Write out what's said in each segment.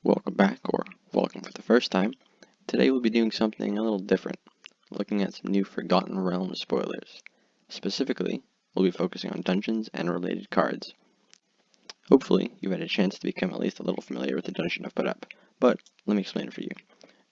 Welcome back, or welcome for the first time. Today we'll be doing something a little different, looking at some new Forgotten Realms spoilers. Specifically, we'll be focusing on dungeons and related cards. Hopefully, you've had a chance to become at least a little familiar with the dungeon I've put up, but let me explain it for you.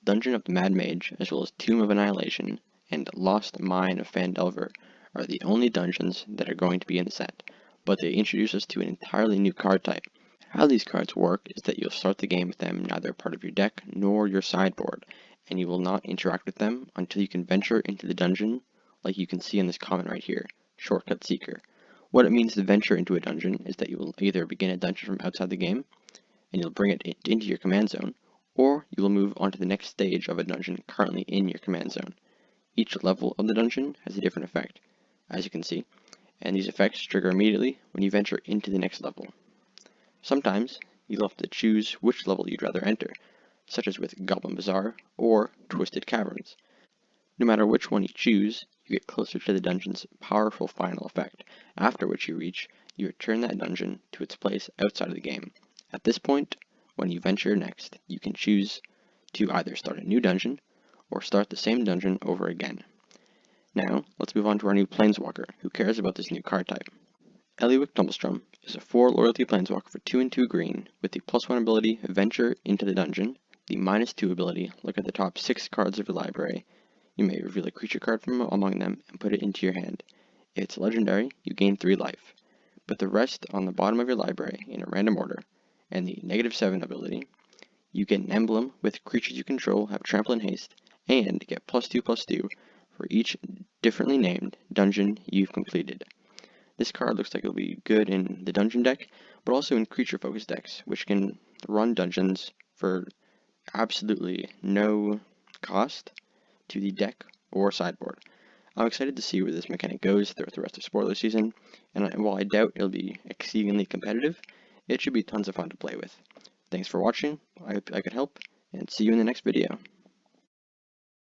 Dungeon of the Mad Mage, as well as Tomb of Annihilation, and Lost Mine of Phandelver are the only dungeons that are going to be in the set, but they introduce us to an entirely new card type. How these cards work is that you'll start the game with them neither part of your deck nor your sideboard, and you will not interact with them until you can venture into the dungeon, like you can see in this comment right here, Shortcut Seeker. What it means to venture into a dungeon is that you will either begin a dungeon from outside the game, and you'll bring it into your command zone, or you will move on to the next stage of a dungeon currently in your command zone. Each level of the dungeon has a different effect, as you can see, and these effects trigger immediately when you venture into the next level. Sometimes, you'll have to choose which level you'd rather enter, such as with Goblin Bazaar or Twisted Caverns. No matter which one you choose, you get closer to the dungeon's powerful final effect, after which you return that dungeon to its place outside of the game. At this point, when you venture next, you can choose to either start a new dungeon, or start the same dungeon over again. Now, let's move on to our new Planeswalker, who cares about this new card type. Eliwick Tumblestrum is a 4 loyalty planeswalker for 2 and 2 green with the +1 ability Venture into the Dungeon, the -2 ability Look at the top 6 cards of your library. You may reveal a creature card from among them and put it into your hand. If it's legendary, you gain 3 life. Put the rest on the bottom of your library in a random order, and the -7 ability, you get an emblem with creatures you control have trample and haste, and get +2/+2 for each differently named dungeon you've completed. This card looks like it'll be good in the dungeon deck, but also in creature-focused decks, which can run dungeons for absolutely no cost to the deck or sideboard. I'm excited to see where this mechanic goes throughout the rest of spoiler season, and while I doubt it'll be exceedingly competitive, it should be tons of fun to play with. Thanks for watching, I hope I could help, and see you in the next video.